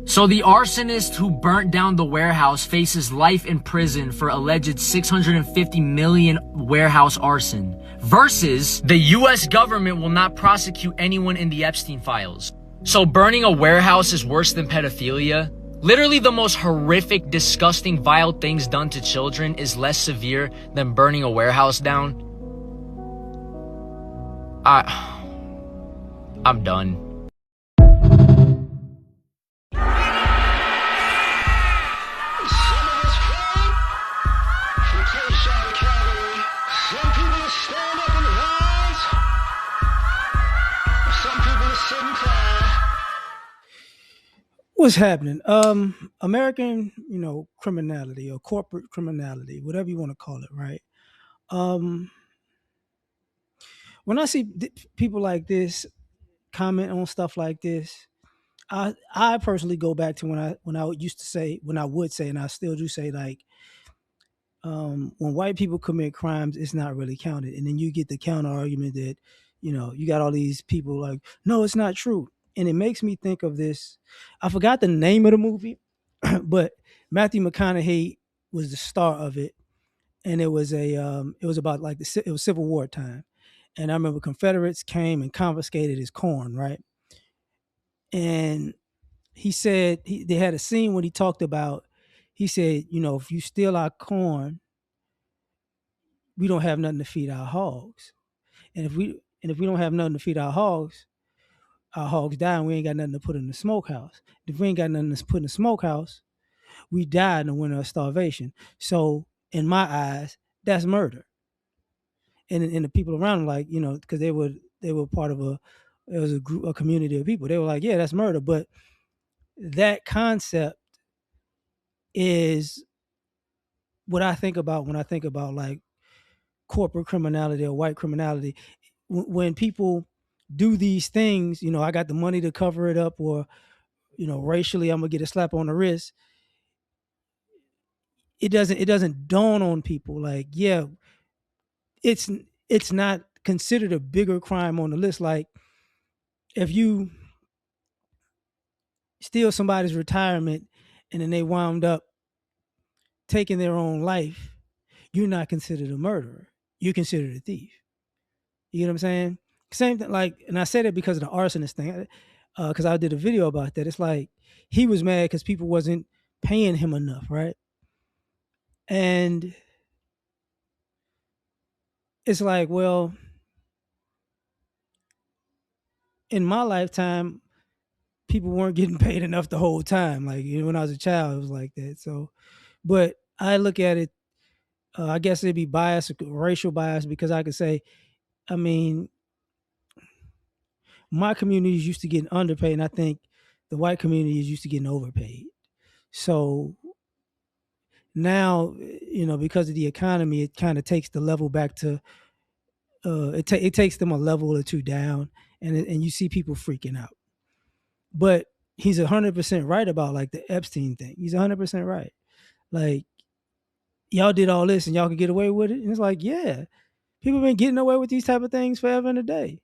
So the arsonist who burnt down the warehouse faces life in prison for alleged 650 million warehouse arson, versus the US government will not prosecute anyone in the Epstein files. So burning a warehouse is worse than pedophilia? Literally the most horrific, disgusting, vile things done to children is less severe than burning a warehouse down? I'm done. What's happening? American, criminality or corporate criminality, whatever you want to call it, right? Um, when I see people like this comment on stuff like this, I personally go back to when I used to say, when I would say, and I still do say, like, when white people commit crimes, it's not really counted. And then you get the counter argument that, you got all these people like, no, it's not true. And it makes me think of this. I forgot the name of the movie, but Matthew McConaughey was the star of it, and it was about like it was Civil War time, and I remember Confederates came and confiscated his corn, right? And he said they had a scene when he talked about. He said, if you steal our corn, we don't have nothing to feed our hogs. And if we don't have nothing to feed our hogs die, and we ain't got nothing to put in the smokehouse. If we ain't got nothing to put in the smokehouse, we die in the winter of starvation. So in my eyes, that's murder. And the people around him, like, because they were part of it was a community of people. They were like, yeah, that's murder. But that concept is what I think about when I think about like corporate criminality or white criminality. When people do these things, I got the money to cover it up, or racially, I'm gonna get a slap on the wrist. It doesn't dawn on people like, yeah, it's it's not considered a bigger crime on the list. Like, if you steal somebody's retirement and then they wound up taking their own life, you're not considered a murderer. You're considered a thief. You know what I'm saying? Same thing. Like, and I said it because of the arsonist thing, because I did a video about that. It's like he was mad because people wasn't paying him enough, right? And it's like, well, in my lifetime, people weren't getting paid enough the whole time. Like, when I was a child, it was like that. So, but I look at it. I guess it'd be bias, racial bias, because I could say, I mean, my community is used to getting underpaid, and I think the white community is used to getting overpaid. So now, because of the economy, it kind of takes the level back to it takes them a level or two down, and you see people freaking out. But he's 100% right about like the Epstein thing. He's 100% right. Like, y'all did all this and y'all could get away with it, and it's like, yeah, people been getting away with these type of things forever and a day.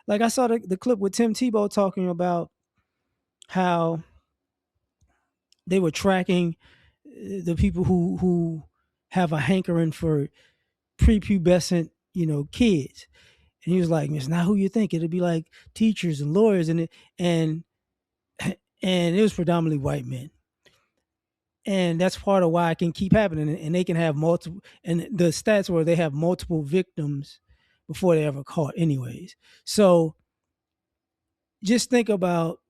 Like, I saw the clip with Tim Tebow talking about how they were tracking the people who have a hankering for prepubescent, kids. And he was like, it's not who you think. It'll be like teachers and lawyers, and and it was predominantly white men. And that's part of why it can keep happening. And they can have multiple, and the stats where they have multiple victims before they ever caught, anyways. So just think about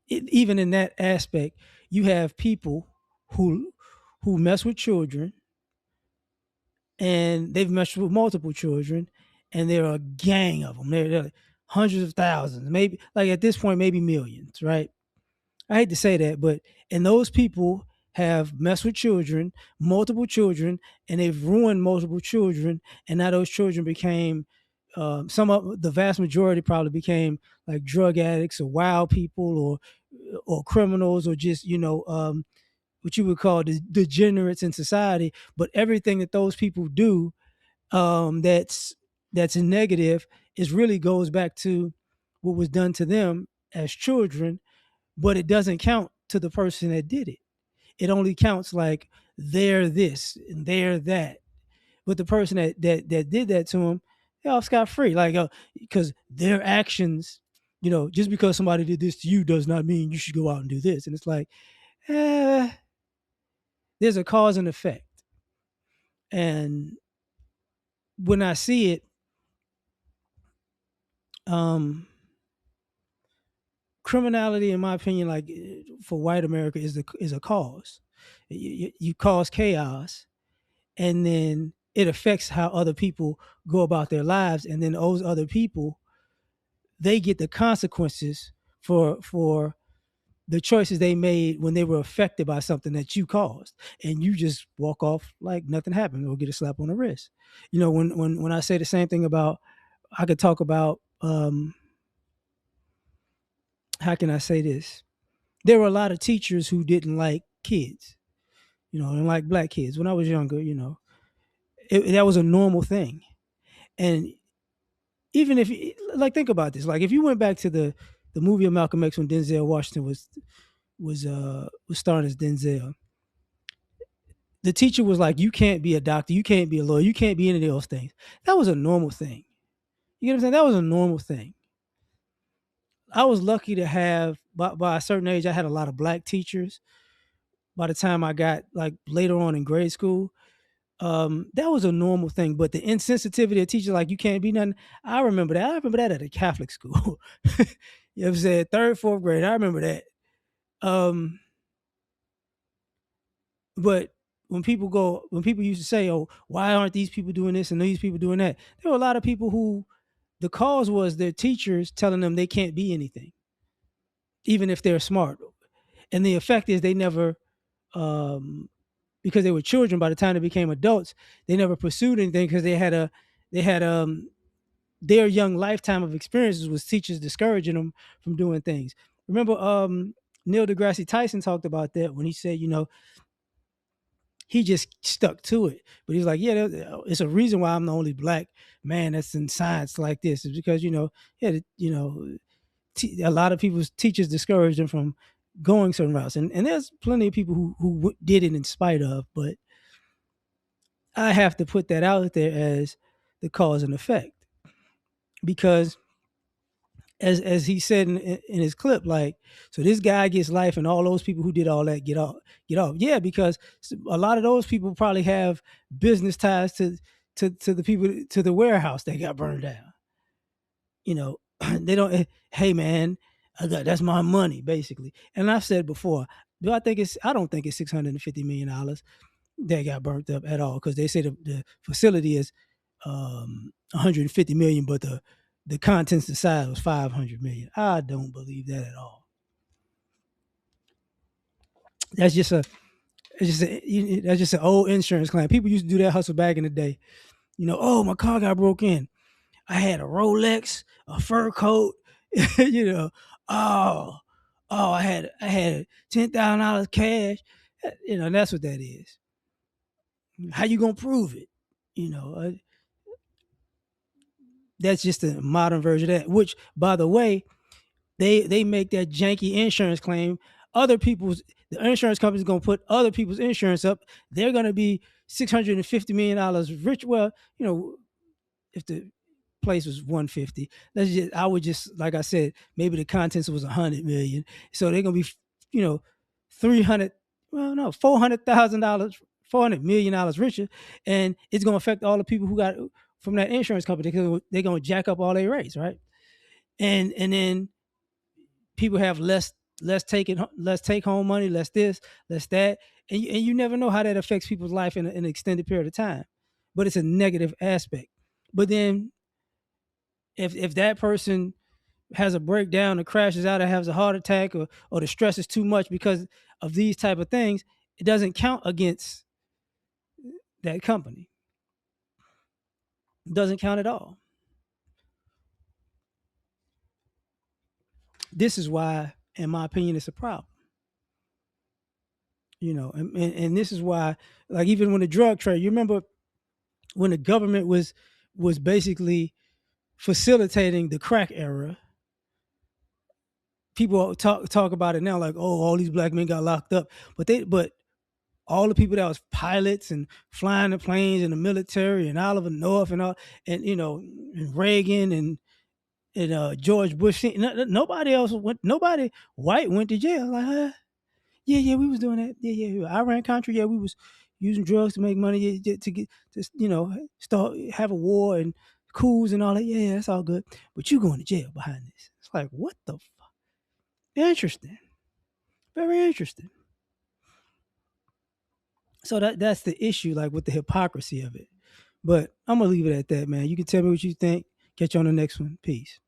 even in that aspect, you have people who mess with children, and they've messed with multiple children, and there are a gang of them. They're hundreds of thousands, maybe, like, at this point, maybe millions, right? I hate to say that, but and those people have messed with children, multiple children, and they've ruined multiple children, and now those children became some of the vast majority probably became like drug addicts or wild people, or criminals, or just, what you would call degenerates in society. But everything that those people do, that's negative, is really goes back to what was done to them as children, but it doesn't count to the person that did it. It only counts like they're this and they're that. But the person that did that to him, they all scot free. Like, because their actions, just because somebody did this to you does not mean you should go out and do this. And it's like, eh, there's a cause and effect. And when I see it, um, criminality, in my opinion, like for white America, is a cause. You cause chaos, and then it affects how other people go about their lives, and then those other people, they get the consequences for the choices they made when they were affected by something that you caused, and you just walk off like nothing happened or get a slap on the wrist. When I say the same thing about, I could talk about, how can I say this? There were a lot of teachers who didn't like kids, didn't like black kids. When I was younger, that was a normal thing. And even if, like, think about this, like if you went back to the movie of Malcolm X when Denzel Washington was starring as Denzel, the teacher was like, you can't be a doctor, you can't be a lawyer, you can't be any of those things. That was a normal thing. You know what I'm saying? That was a normal thing. I was lucky to have, by a certain age, I had a lot of black teachers. By the time I got like later on in grade school, that was a normal thing. But the insensitivity of teachers, like, you can't be nothing. I remember that. I remember that at a Catholic school. You know what I'm saying? Third, fourth grade. I remember that. Um, but when people used to say, "Oh, why aren't these people doing this and these people doing that?" There were a lot of people who the cause was their teachers telling them they can't be anything, even if they're smart. And the effect is they never, um, because they were children. By the time they became adults, they never pursued anything because they had their young lifetime of experiences was teachers discouraging them from doing things. Remember, Neil deGrasse Tyson talked about that when he said, he just stuck to it. But he's like, yeah, it's a reason why I'm the only black man that's in science like this. Is because, yeah, a lot of people's teachers discouraged them from going certain routes, and there's plenty of people who did it in spite of. But I have to put that out there as the cause and effect, because as he said in his clip, like, so this guy gets life and all those people who did all that get off. Yeah, because a lot of those people probably have business ties to the people, to the warehouse that got burned down. They don't, hey man, that's my money basically. And I've said before, I don't think it's $650 million that got burnt up at all, because they say the facility is 150 million, but the contents inside was 500 million. I don't believe that at all. That's just a that's just an old insurance claim. People used to do that hustle back in the day. Oh, my car got broke in. I had a Rolex, a fur coat, you know. Oh, I had $10,000 cash. That's what that is. How you gonna prove it? You know, uh, that's just a modern version of that. Which, by the way, they make that janky insurance claim. The insurance company's gonna put other people's insurance up. They're gonna be $650 million rich. Well, if the place was 150, I would just, like I said, maybe the contents was 100 million. So they're gonna be, 300, well, no, $400,000, $400 million richer, and it's gonna affect all the people who got from that insurance company, because they're gonna jack up all their rates, right? And then people have less take home money, less this, less that, and you never know how that affects people's life in an extended period of time. But it's a negative aspect. But then if that person has a breakdown or crashes out or has a heart attack, or the stress is too much because of these type of things, it doesn't count against that company. It doesn't count at all. This is why, in my opinion, it's a problem. And this is why, like, even when the drug trade, you remember when the government was basically facilitating the crack era, people talk about it now like, oh, all these black men got locked up, but all the people that was pilots and flying the planes in the military and Oliver North and all, and and Reagan and George Bush, nobody else went, nobody white went to jail. Like, yeah, we was doing that. Yeah. Iran Contra, yeah, we was using drugs to make money, to get to start have a war and coups and all that. Yeah, that's all good. But you going to jail behind this? It's like, what the fuck? Interesting, very interesting. So that's the issue, like with the hypocrisy of it. But I'm gonna leave it at that, man. You can tell me what you think. Catch you on the next one. Peace.